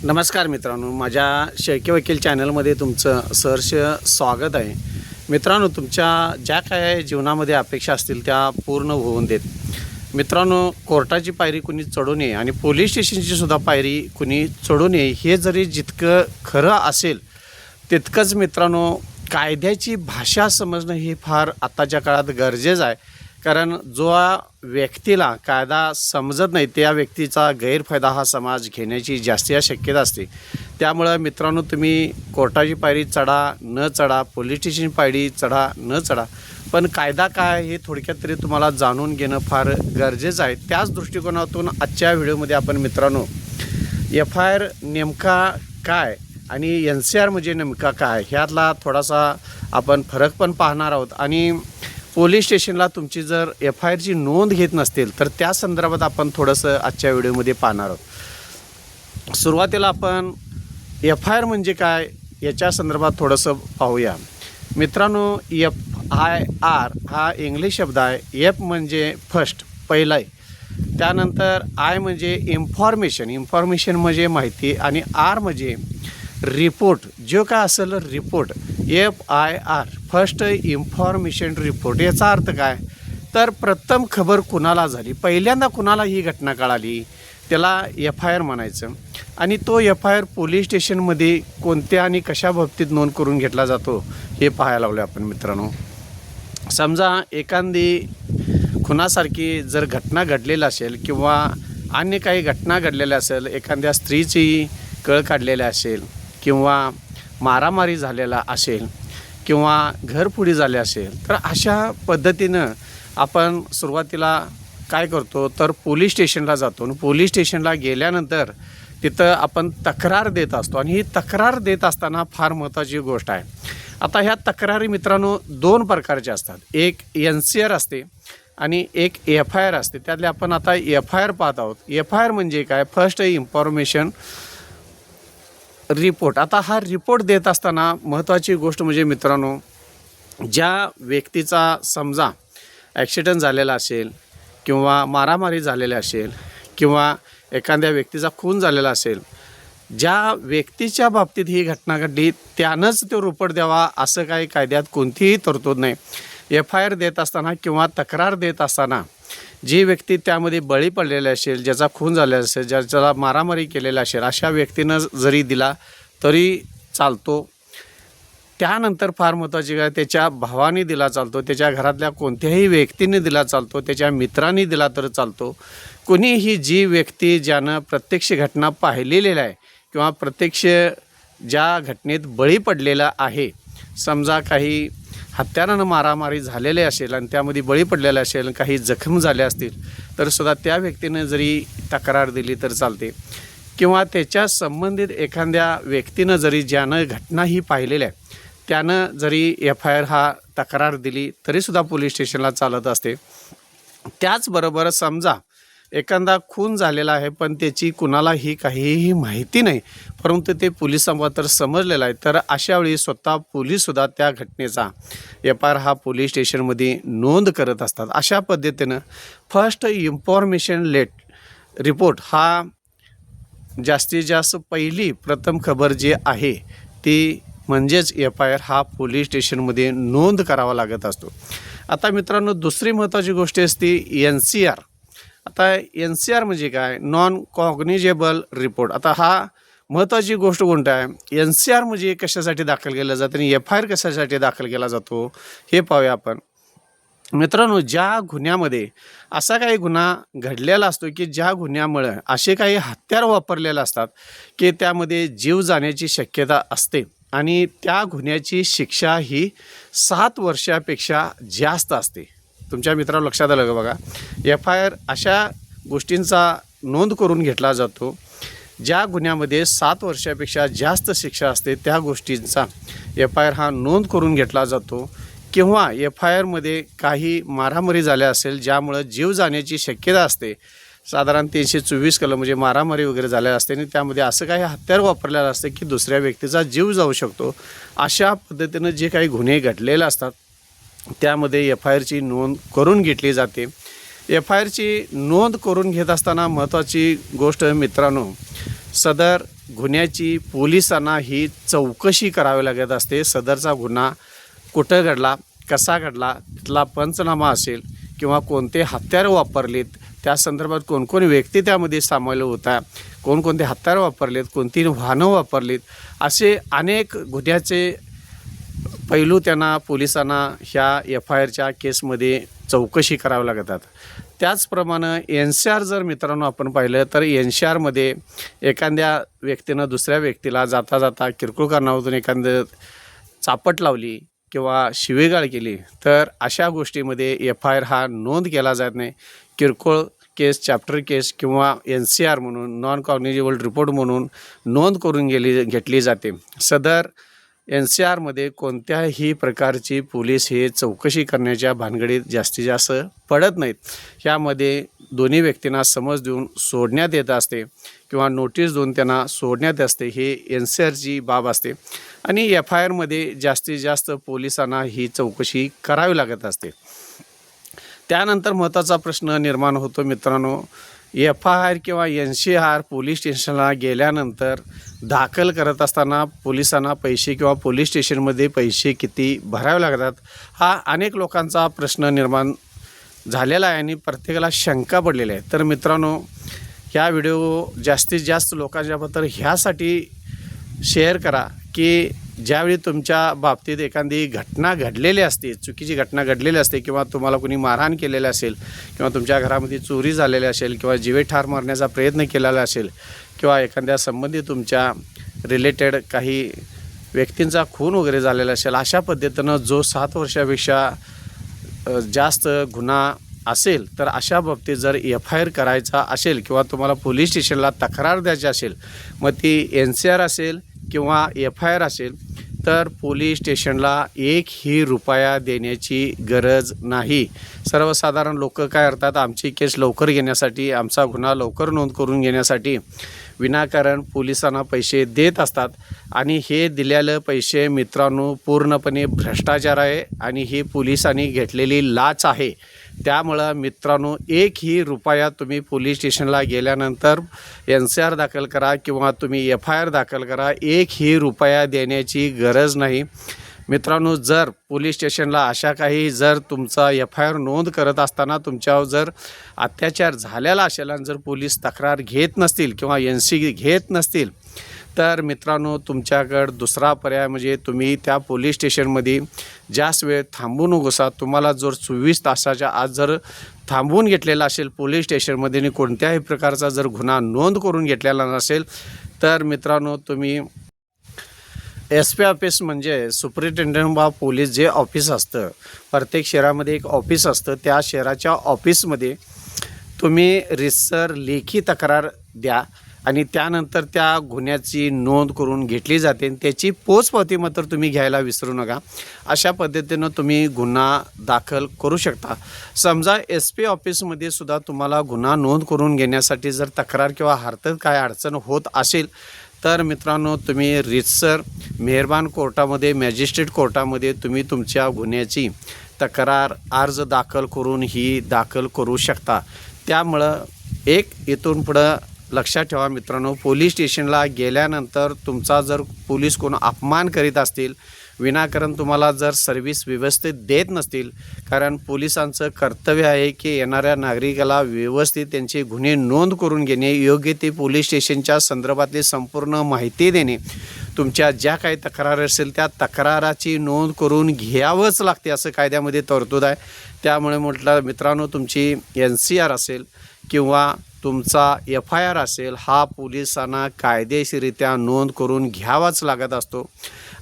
नमस्कार मित्रांनो, माझ्या शेळके वकील चॅनलमध्ये तुमचं सहर्ष स्वागत आहे. मित्रांनो, तुमच्या ज्या काय जीवनामध्ये अपेक्षा असतील त्या पूर्ण होऊन देत. मित्रांनो, कोर्टाची पायरी कुणी चढू नये आणि पोलीस स्टेशनची सुद्धा पायरी कुणी चढू नये, हे जरी जितकं खरं असेल तितकंच मित्रांनो कायद्याची भाषा समजणं हे फार आत्ताच्या काळात गरजेचं आहे. कारण जो व्यक्तीला कायदा समजत नाही त्या व्यक्तीचा गैरफायदा हा समाज घेण्याची जास्त शक्यता असते. त्यामुळं मित्रांनो, तुम्ही कोर्टाची पायरी चढा न चढा, पोलीस स्टेशन पायरी चढा न चढा, पण कायदा काय हे थोडक्यात तरी तुम्हाला जाणून घेणं फार गरजेचं आहे. त्याच दृष्टिकोनातून आजच्या व्हिडिओमध्ये आपण मित्रांनो FIR नेमका काय आणि NCR म्हणजे नेमका काय ह्यातला थोडासा आपण फरक पण पाहणार आहोत. आणि पोलीस स्टेशनला तुमची जर FIRची नोंद घेत नसतील तर त्या संदर्भात आपण थोडंसं आजच्या व्हिडिओमध्ये पाहणार आहोत. सुरुवातीला आपण FIR म्हणजे काय याच्या संदर्भात थोडंसं पाहूया. मित्रांनो, FIR हा इंग्लिश शब्द आहे. F म्हणजे फर्स्ट, पहिला आहे. त्यानंतर I म्हणजे इन्फॉर्मेशन म्हणजे माहिती, आणि R म्हणजे रिपोर्ट, जो काय असेल report. FIR first information report. याचा अर्थ काय तर प्रथम खबर कुणाला झाली, पहिल्यांदा कुणाला ही घटना कळाली त्याला FIR म्हणायचं. आणि तो FIR पोलीस स्टेशनमध्ये कोणत्या आणि कशा बाबतीत नोंद करून घेतला जातो हे पाहायला लागलो आपण मित्रांनो. समजा एखादी खुनासारखी जर घटना घडलेली असेल किंवा अन्य काही घटना घडलेल्या असेल, एखाद्या स्त्रीची कळ काढलेली असेल किंवा मारामारी झालेला असेल किंवा घरफोडी झाली असेल, तर अशा पद्धतीनं आपण सुरुवातीला काय करतो तर पोलीस स्टेशनला जातो. आणि पोलीस स्टेशनला गेल्यानंतर तिथं आपण तक्रार देत असतो. आणि ही तक्रार देत असताना फार महत्त्वाची गोष्ट आहे. आता ह्या तक्रारी मित्रांनो दोन प्रकारच्या असतात. एक NCR असते आणि एक FIR असते. त्यातले आपण आता FIR पाहत आहोत. FIR म्हणजे काय, फर्स्ट इन्फॉर्मेशन रिपोर्ट. आता हा रिपोर्ट देत असताना महत्त्वाची गोष्ट म्हणजे मित्रांनो, ज्या व्यक्तीचा समजा ॲक्सिडेंट झालेला असेल किंवा मारामारी झालेली असेल किंवा एखाद्या व्यक्तीचा खून झालेला असेल, ज्या व्यक्तीच्या बाबतीत ही घटना घडली त्यानंच तो रिपोर्ट द्यावा असं काही कायद्यात कोणतीही तरतूद नाही. FIR देत असताना किंवा तक्रार देत असताना जी व्यक्ती त्यामध्ये बळी पडलेली असेल, ज्याचा खून झालेला असेल, ज्याला मारामारी केलेला असेल, अशा व्यक्तीनं जरी दिला तरी चालतो. त्यानंतर फार महत्त्वाची काय, त्याच्या भावाने दिला चालतो, त्याच्या घरातल्या कोणत्याही व्यक्तीने दिला चालतो, त्याच्या मित्रांनी दिला तर चालतो. कोणीही जी व्यक्ती ज्यानं प्रत्यक्ष घटना पाहिलेली आहे किंवा प्रत्यक्ष ज्या घटनेत बळी पडलेला आहे, समजा काही हत्यारानं मारामारी झालेले असेल आणि त्यामध्ये बळी पडलेले असेल, काही जखम झाले असतील, तर सुद्धा त्या व्यक्तीनं जरी तक्रार दिली तर चालते. किंवा त्याच्या संबंधित एखाद्या व्यक्तीनं जरी ज्यानं घटना ही पाहिलेली आहे त्यानं जरी FIR हा तक्रार दिली तरीसुद्धा पोलीस स्टेशनला चालत असते. त्याचबरोबर समजा एखादा खून झालेला आहे पण त्याची कुणालाही काहीही माहिती नाही, परंतु ते पोलिसांना तर समजलेलं आहे, तर अशावेळी स्वतः पोलीससुद्धा त्या घटनेचा FIR हा पोलीस स्टेशनमध्ये नोंद करत असतात. अशा पद्धतीनं फर्स्ट इन्फॉर्मेशन रिपोर्ट हा जास्तीत जास्त पहिली प्रथम खबर जी आहे ती म्हणजेच FIR हा पोलीस स्टेशनमध्ये नोंद करावा लागत असतो. आता मित्रांनो, दुसरी महत्त्वाची गोष्ट असते NCR. आता NCR म्हणजे काय, नॉन कॉग्निजेबल रिपोर्ट. आता हा महत्त्वाची गोष्ट कोणती आहे, NCR म्हणजे कशासाठी दाखल केला जातं आणि FIR कशासाठी दाखल केला जातो हे पाहूया आपण. मित्रांनो, ज्या गुन्ह्यामध्ये असा काही गुन्हा घडलेला असतो की ज्या गुन्ह्यामुळे असे काही हत्यार वापरलेले असतात की त्यामध्ये जीव जाण्याची शक्यता असते आणि त्या गुन्ह्याची शिक्षा ही 7 वर्षापेक्षा जास्त असते. तुमच्या मित्रांनो लक्षात आलं का बघा, FIR अशा गोष्टींचा नोंद करून घेतला जातो ज्या गुन्ह्यामध्ये 7 वर्षापेक्षा जास्त शिक्षा असते, त्या गोष्टींचा FIR हा नोंद करून घेतला जातो. किंवा FIRमध्ये काही मारामारी झाल्या असेल ज्यामुळं जीव जाण्याची शक्यता असते, साधारण 324 कलम म्हणजे मारामारी वगैरे झालेल्या असते आणि त्यामध्ये असं काही हत्यार वापरलेलं असते की दुसऱ्या व्यक्तीचा जीव जाऊ शकतो. अशा पद्धतीनं जे काही गुन्हे घडलेले असतात त्यामध्ये FIRची नोंद करून घेतली जाते. FIRची नोंद करून घेत असताना महत्त्वाची गोष्ट मित्रांनो, सदर गुन्ह्याची पोलिसांना ही चौकशी करावी लागत असते. सदरचा गुन्हा कुठं घडला, कसा घडला, तिथला पंचनामा असेल किंवा कोणते हत्यारं वापरलीत, त्या संदर्भात कोणकोण व्यक्ती त्यामध्ये सामील होता, कोणकोणते हत्यारं वापरलेत, कोणती वाहनं वापरलीत, असे अनेक गुन्ह्याचे पैलू त्यांना पोलिसांना ह्या FIRच्या केसमध्ये चौकशी करावी लागतात. त्याचप्रमाणे NCR जर मित्रांनो आपण पाहिलं तर NCRमध्ये एखाद्या व्यक्तीनं दुसऱ्या व्यक्तीला जाता जाता किरकोळ कारणावरून एखादं चापट लावली किंवा शिवीगाळ केली तर अशा गोष्टीमध्ये FIR हा नोंद केला जात नाही. किरकोळ केस, चॅप्टर केस किंवा NCR म्हणून नॉन कॉग्निजेबल रिपोर्ट म्हणून नोंद करून घेतली जाते. सदर NCRमध्ये कोणत्याही प्रकारची पोलीस हे चौकशी करण्याच्या भानगडीत जास्तीत जास्त पडत नाहीत. ह्यामध्ये दोन्ही व्यक्तींना समज देऊन सोडण्यात येत असते किंवा नोटीस देऊन त्यांना सोडण्यात असते. हे NCRची बाब असते आणि FIRमध्ये जास्तीत जास्त पोलिसांना ही चौकशी करावी लागत असते. त्यानंतर महत्त्वाचा प्रश्न निर्माण होतो मित्रांनो, FIR किंवा NCR पोलीस स्टेशनला गेल्यानंतर दाखल करत असताना पोलिसांना पैसे किंवा पोलीस स्टेशनमध्ये पैसे किती भरावे लागतात, हा अनेक लोकांचा प्रश्न निर्माण झालेला आहे आणि प्रत्येकाला शंका पडलेली आहे. तर मित्रांनो, ह्या व्हिडिओ जास्तीत जास्त लोकांच्याबद्दल ह्यासाठी शेअर करा की ज्यावेळी तुमच्या बाबतीत एखादी घटना घडलेली असते, चुकीची घटना घडलेली असते किंवा तुम्हाला कोणी मारहाण केलेलं असेल किंवा तुमच्या घरामध्ये चोरी झालेली असेल किंवा जीवे ठार मारण्याचा प्रयत्न केलेला असेल किंवा एखाद्या संबंधित तुमच्या रिलेटेड काही व्यक्तींचा खून वगैरे झालेला असेल, अशा पद्धतीनं जो 7 वर्षापेक्षा जास्त गुन्हा असेल तर अशा बाबतीत जर FIR करायचा असेल किंवा तुम्हाला पोलीस स्टेशनला तक्रार द्यायची असेल, मग ती NCR असेल किंवा FIR असेल, तर पोलीस स्टेशनला एकही रुपया देण्याची गरज नाही. सर्वसाधारण लोक काय करतात, आमची केस लवकर घेण्यासाठी, आमचा गुन्हा लवकर नोंद करून घेण्यासाठी विनाकारण पोलिसांना पैसे देत असतात आणि हे दिलेले पैसे मित्रांनो पूर्णपणे भ्रष्टाचार आहे आणि ही पोलिसांनी घेतलेली लाच आहे. त्यामुळं मित्रांनो, एकही रुपया तुम्ही पोलीस स्टेशनला गेल्यानंतर NCR दाखल करा किंवा तुम्ही FIR दाखल करा, एकही रुपया देण्याची गरज नाही. मित्रांनो, जर पोलीस स्टेशनला अशा काही जर तुमचा FIR नोंद करत असताना तुमच्यावर जर अत्याचार झालेला असेल आणि जर पोलीस तक्रार घेत नसतील किंवा NC घेत नसतील, तर मित्रांनो तुमच्याकडं दुसरा पर्याय म्हणजे तुम्ही त्या पोलीस स्टेशनमध्ये जास्त वेळ थांबू नकोसा. तुम्हाला जर 24 तासाच्या आत जर थांबवून घेतलेला असेल पोलीस स्टेशनमध्ये आणि कोणत्याही प्रकारचा जर गुन्हा नोंद करून घेतलेला नसेल, तर मित्रांनो तुम्ही SP ऑफिस म्हणजे सुपरिटेंडंट ऑफ पोलीस जे ऑफिस असतं, प्रत्येक शहरामध्ये एक ऑफिस असतं, त्या शहराच्या ऑफिसमध्ये तुम्ही रितसर लेखी तक्रार द्या आणि त्यानंतर त्या गुन्ह्याची नोंद करून घेतली जाते आणि त्याची पोचपावती मात्र तुम्ही घ्यायला विसरू नका. अशा पद्धतीनं तुम्ही गुन्हा दाखल करू शकता. समजा SP ऑफिसमध्ये सुद्धा तुम्हाला गुन्हा नोंद करून घेण्यासाठी जर तक्रार किंवा हरकत काय अडचण होत असेल, तर मित्रांनो तुम्ही रितसर मेहरबान कोर्टामध्ये, मॅजिस्ट्रेट कोर्टामध्ये तुम्ही तुमच्या गुन्ह्याची तक्रार अर्ज दाखल करून ही दाखल करू शकता. त्यामुळं इथून पुढं लक्षात ठेवा मित्रांनो, पोलीस स्टेशनला गेल्यानंतर तुमचा जर पोलीस कोण अपमान करीत असतील, विनाकारण तुम्हाला जर सर्व्हिस व्यवस्थित देत नसतील, कारण पोलिसांचं कर्तव्य आहे की येणाऱ्या नागरिकाला व्यवस्थित त्यांचे गुन्हे नोंद करून घेणे, योग्य ते पोलीस स्टेशनच्या संदर्भातली संपूर्ण माहिती देणे, तुमच्या ज्या काही तक्रार असेल त्या तक्राराची नोंद करून घ्यावंच लागते असं कायद्यामध्ये तरतूद आहे. त्यामुळे म्हटलं मित्रांनो, तुमची NCR असेल किंवा तुमचा FIR असेल, हा पोलिसांना कायदेशीररित्या नोंद करून घ्यावाच लागत असतो.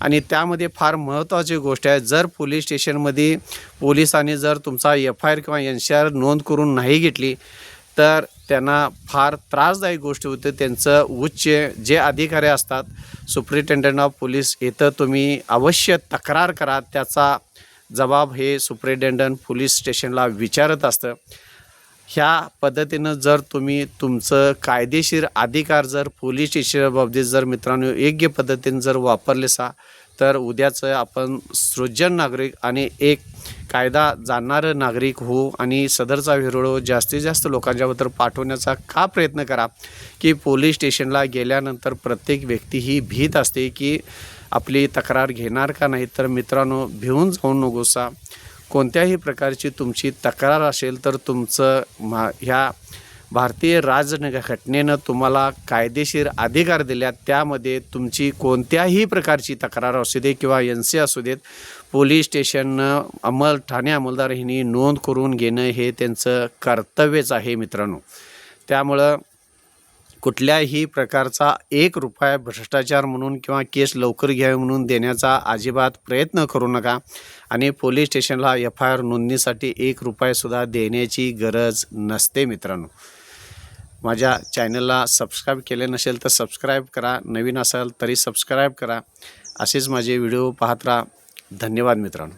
आणि त्यामध्ये फार महत्त्वाची गोष्ट आहे, जर पोलीस स्टेशनमध्ये पोलिसांनी जर तुमचा FIR किंवा NCR नोंद करून नाही घेतली तर त्यांना फार त्रासदायक गोष्ट होते. त्यांचं उच्च जे अधिकारी असतात, सुपरिटेंडंट ऑफ पोलीस, इथं तुम्ही अवश्य तक्रार करा. त्याचा जबाब हे सुपरिटेंडंट पोलीस स्टेशनला विचारत असतं. ह्या पद्धतीनं जर तुम्ही तुमचं कायदेशीर अधिकार जर पोलीस स्टेशनबाबतीत जर मित्रांनो योग्य पद्धतीने जर वापरलेसा, तर उद्याचं आपण सृजन नागरिक आणि एक कायदा जाणणारं नागरिक होऊ आणि सदरचा व्हिडिओ जास्तीत जास्त लोकांच्याबद्दल पाठवण्याचा का प्रयत्न करा की पोलीस स्टेशनला गेल्यानंतर प्रत्येक व्यक्ती ही भीत असते की आपली तक्रार घेणार का नाही. तर मित्रांनो, भिवून जाऊ नकोसा. कोणत्याही प्रकारची तुमची तक्रार असेल तर तुमचं ह्या भारतीय राज्यघटनेनं तुम्हाला कायदेशीर अधिकार दिल्यात. त्यामध्ये तुमची कोणत्याही प्रकारची तक्रार असू दे किंवा NC असू देत, पोलीस स्टेशननं ठाणे अंमलदार ह्यांनी नोंद करून घेणं हे त्यांचं कर्तव्यच आहे मित्रांनो. त्यामुळं कुठल्याही प्रकारचा 1 रुपया भ्रष्टाचार म्हणून किंवा केस लवकर घ्यावी म्हणून देण्याचा अजिबात प्रयत्न करू नका. आणि पोलीस स्टेशनला FIR नोंदणीसाठी 1 रुपयासुद्धा देण्याची गरज नसते मित्रांनो. माझ्या चॅनलला सबस्क्राईब केले नसेल तर सबस्क्राईब करा. नवीन असाल तरी सबस्क्राईब करा. असेच माझे व्हिडिओ पाहत राहा. धन्यवाद मित्रांनो.